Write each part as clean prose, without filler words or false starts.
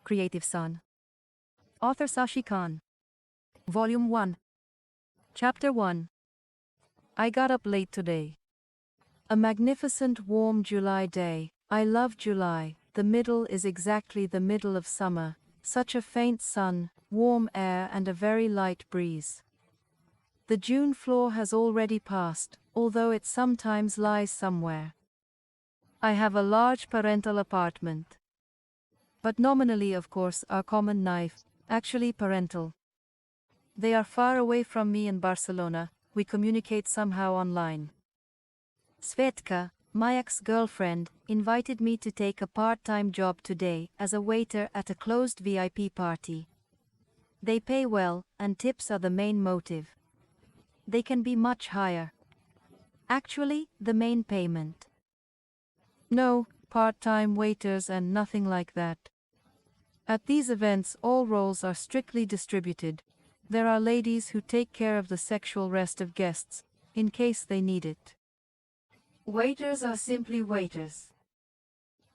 Creative Son. Author Sasha Han. Volume 1. Chapter 1. I got up late today. A magnificent warm July day. I love July. The middle is exactly the middle of summer. Such a faint sun, warm air and a very light breeze. The June floor has already passed, although it sometimes lies somewhere. I have a large parental apartment. But nominally, of course, our common knife, actually parental. They are far away from me in Barcelona, we communicate somehow online. Zhenechka, my ex-girlfriend, invited me to take a part-time job today as a waiter at a closed VIP party. They pay well, and tips are the main motive. They can be much higher. Actually, the main payment. No, part-time waiters and nothing like that. At these events all roles are strictly distributed. There are ladies who take care of the sexual rest of guests, in case they need it. Waiters are simply waiters.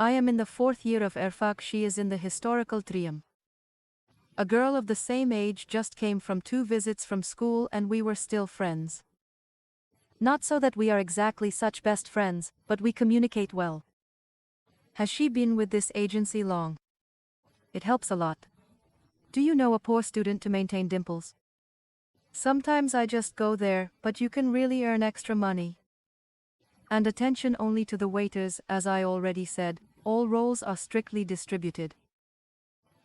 I am in the 4th year of Erfak, she is in the historical trium. A girl of the same age just came from 2 visits from school and we were still friends. Not so that we are exactly such best friends, but we communicate well. Has she been with this agency long? It helps a lot. Do you know a poor student to maintain dimples? Sometimes I just go there, but you can really earn extra money. And attention only to the waiters, as I already said, all roles are strictly distributed.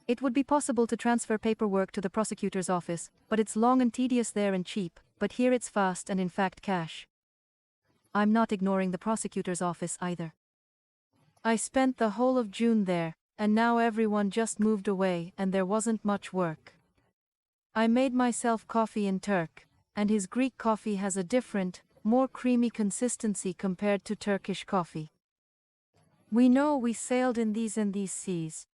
It would be possible to transfer paperwork to the prosecutor's office, but it's long and tedious there and cheap, but here it's fast and in fact cash. I'm not ignoring the prosecutor's office either. I spent the whole of June there, and now everyone just moved away and there wasn't much work. I made myself coffee in Turk, and his Greek coffee has a different, more creamy consistency compared to Turkish coffee. We know we sailed in these seas.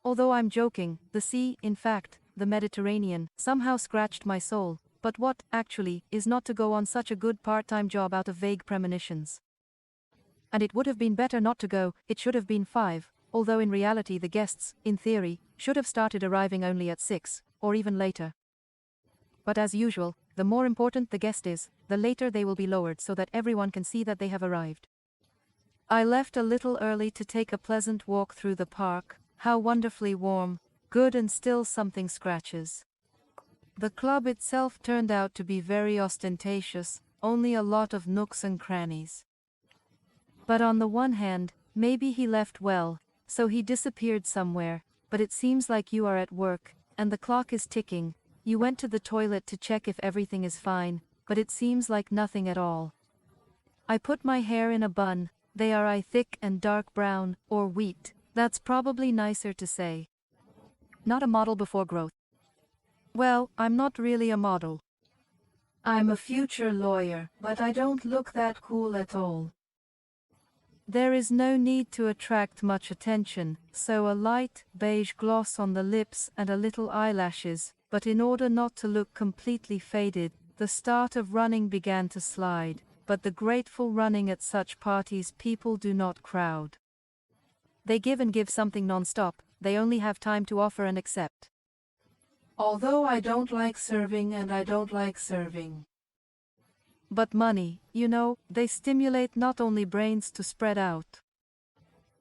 Although I'm joking, the sea, in fact, the Mediterranean, somehow scratched my soul, but what, actually, is not to go on such a good part-time job out of vague premonitions? And it would have been better not to go, it should have been 5, although in reality the guests, in theory, should have started arriving only at 6, or even later. But as usual, the more important the guest is, the later they will be lowered so that everyone can see that they have arrived. I left a little early to take a pleasant walk through the park. How wonderfully warm, good and still something scratches. The club itself turned out to be very ostentatious, only a lot of nooks and crannies. But on the one hand, maybe he left well, so he disappeared somewhere, but it seems like you are at work, and the clock is ticking. You went to the toilet to check if everything is fine, but it seems like nothing at all. I put my hair in a bun, they are thick and dark brown, or wheat, that's probably nicer to say. Not a model before growth. Well, I'm not really a model. I'm a future lawyer, but I don't look that cool at all. There is no need to attract much attention, so a light, beige gloss on the lips and a little eyelashes, but in order not to look completely faded, the start of running began to slide, but the grateful running at such parties people do not crowd. They give and give something non-stop, they only have time to offer and accept. Although I don't like serving and I don't like serving. But money, you know, they stimulate not only brains to spread out.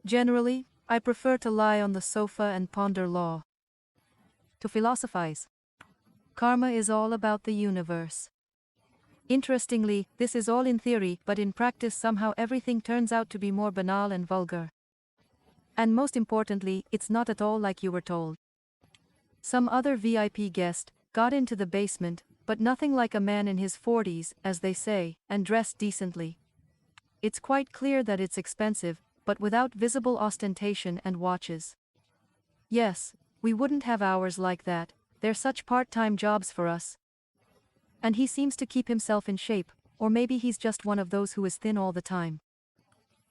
Generally, I prefer to lie on the sofa and ponder law. To philosophize. Karma is all about the universe. Interestingly, this is all in theory, but in practice somehow everything turns out to be more banal and vulgar. And most importantly, it's not at all like you were told. Some other VIP guest got into the basement, but nothing like a man in his 40s, as they say, and dressed decently. It's quite clear that it's expensive, but without visible ostentation and watches. Yes, we wouldn't have hours like that, they're such part-time jobs for us. And he seems to keep himself in shape, or maybe he's just one of those who is thin all the time.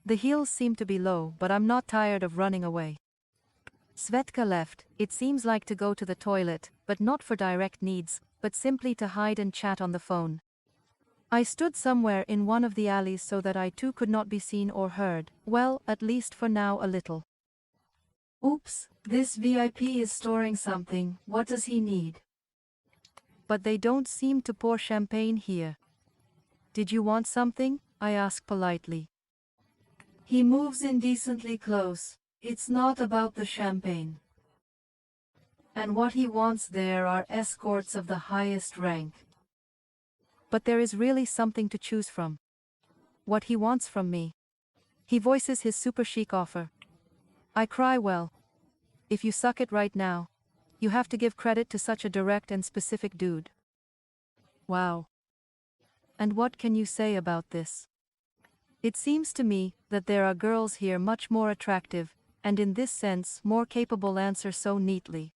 The heels seem to be low, but I'm not tired of running away. Zhenechka left, it seems like to go to the toilet, but not for direct needs, but simply to hide and chat on the phone. I stood somewhere in one of the alleys so that I too could not be seen or heard, well, at least for now a little. Oops, this VIP is storing something, what does he need? But they don't seem to pour champagne here. Did you want something? I asked politely. He moves indecently close. It's not about the champagne. And what he wants there are escorts of the highest rank. But there is really something to choose from. What he wants from me. He voices his super chic offer. I cry, well, if you suck it right now, you have to give credit to such a direct and specific dude. Wow. And what can you say about this? It seems to me that there are girls here much more attractive, and in this sense more capable. Answer so neatly.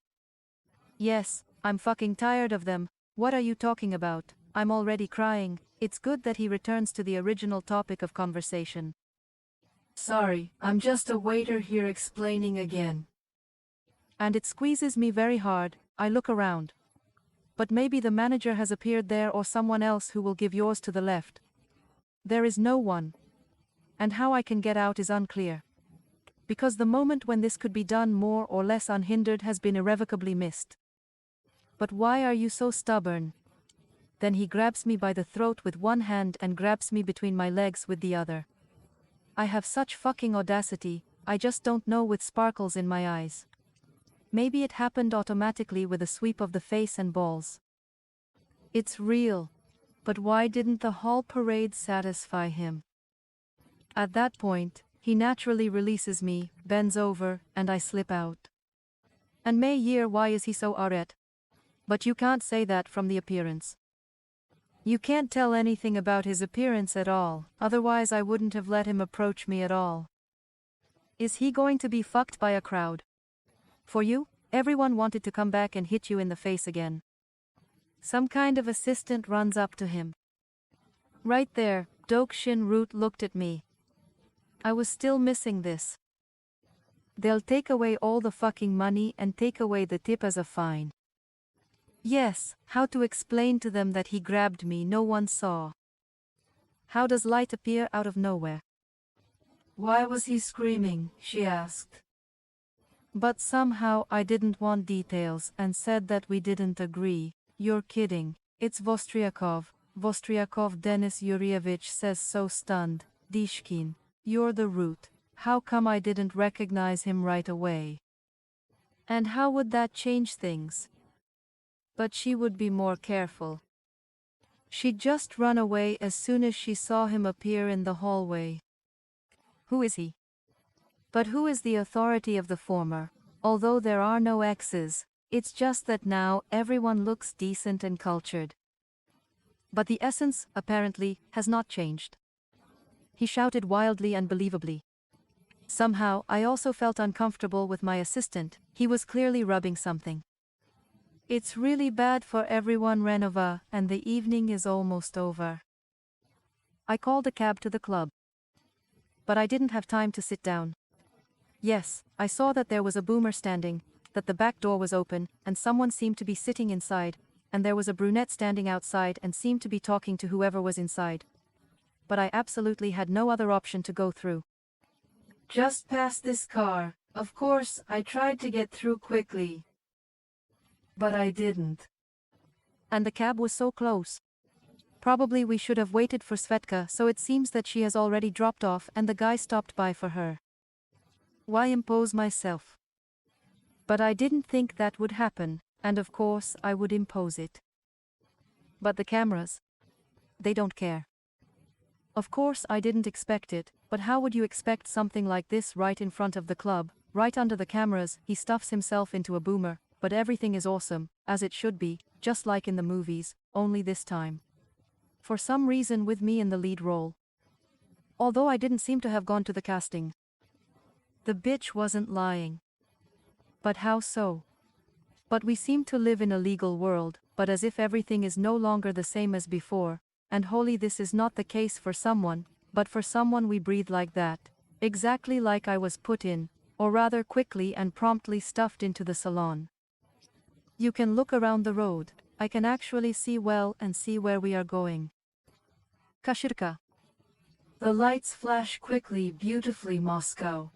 Yes, I'm fucking tired of them. What are you talking about? I'm already crying. It's good that he returns to the original topic of conversation. Sorry, I'm just a waiter here explaining again. And it squeezes me very hard. I look around. But maybe the manager has appeared there or someone else who will give yours to the left. There is no one. And how I can get out is unclear. Because the moment when this could be done more or less unhindered has been irrevocably missed. But why are you so stubborn? Then he grabs me by the throat with one hand and grabs me between my legs with the other. I have such fucking audacity, I just don't know, with sparkles in my eyes. Maybe it happened automatically with a sweep of the face and balls. It's real. But why didn't the hall parade satisfy him? At that point, he naturally releases me, bends over, and I slip out. And may year, why is he so arret? But you can't say that from the appearance. You can't tell anything about his appearance at all, otherwise I wouldn't have let him approach me at all. Is he going to be fucked by a crowd? For you, everyone wanted to come back and hit you in the face again. Some kind of assistant runs up to him. Right there, Dok Shin Root looked at me. I was still missing this. They'll take away all the fucking money and take away the tip as a fine. Yes, how to explain to them that he grabbed me no one saw? How does light appear out of nowhere? Why was he screaming? She asked. But somehow I didn't want details and said that we didn't agree. You're kidding. It's Vostriakov. Vostriakov, Denis Yurievich says so, stunned. Dishkin, you're the root. How come I didn't recognize him right away? And how would that change things? But she would be more careful. She'd just run away as soon as she saw him appear in the hallway. Who is he? But who is the authority of the former? Although there are no X's, it's just that now everyone looks decent and cultured. But the essence, apparently, has not changed. He shouted wildly and believably. Somehow, I also felt uncomfortable with my assistant. He was clearly rubbing something. It's really bad for everyone, Renova, and the evening is almost over. I called a cab to the club. But I didn't have time to sit down. Yes, I saw that there was a boomer standing, that the back door was open, and someone seemed to be sitting inside, and there was a brunette standing outside and seemed to be talking to whoever was inside. But I absolutely had no other option to go through. Just past this car. Of course, I tried to get through quickly. But I didn't. And the cab was so close. Probably we should have waited for Zhenechka, so it seems that she has already dropped off and the guy stopped by for her. Why impose myself? But I didn't think that would happen, and of course I would impose it. But the cameras, they don't care. Of course I didn't expect it, but how would you expect something like this right in front of the club, right under the cameras? He stuffs himself into a boomer, but everything is awesome, as it should be, just like in the movies, only this time. For some reason with me in the lead role. Although I didn't seem to have gone to the casting. The bitch wasn't lying. But how so? But we seem to live in a legal world, but as if everything is no longer the same as before, and wholly this is not the case for someone, but for someone we breathe like that, exactly like I was put in, or rather quickly and promptly stuffed into the salon. You can look around the road, I can actually see well and see where we are going. Kashirka. The lights flash quickly, beautifully, Moscow.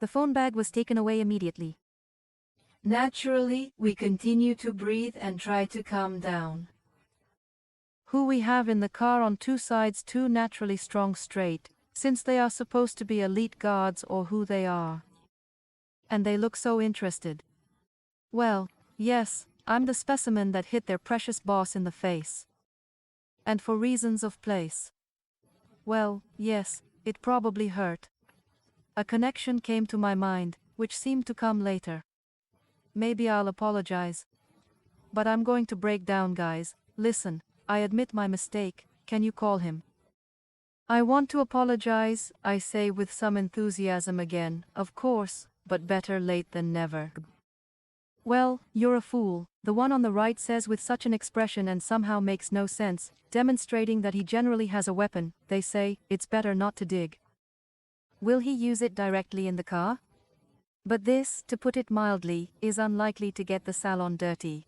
The The phone bag was taken away immediately. Naturally, we continue to breathe and try to calm down. Who we have in the car on two sides too naturally strong straight, since they are supposed to be elite guards or who they are. And they look so interested. Well, yes, I'm the specimen that hit their precious boss in the face. And for reasons of place. Well, yes, it probably hurt. A connection came to my mind, which seemed to come later. Maybe I'll apologize. But I'm going to break down, guys. Listen, I admit my mistake, can you call him? I want to apologize, I say with some enthusiasm again, of course, but better late than never. Well, you're a fool, the one on the right says with such an expression and somehow makes no sense, demonstrating that he generally has a weapon. They say, it's better not to dig. Will he use it directly in the car? But this, to put it mildly, is unlikely to get the salon dirty.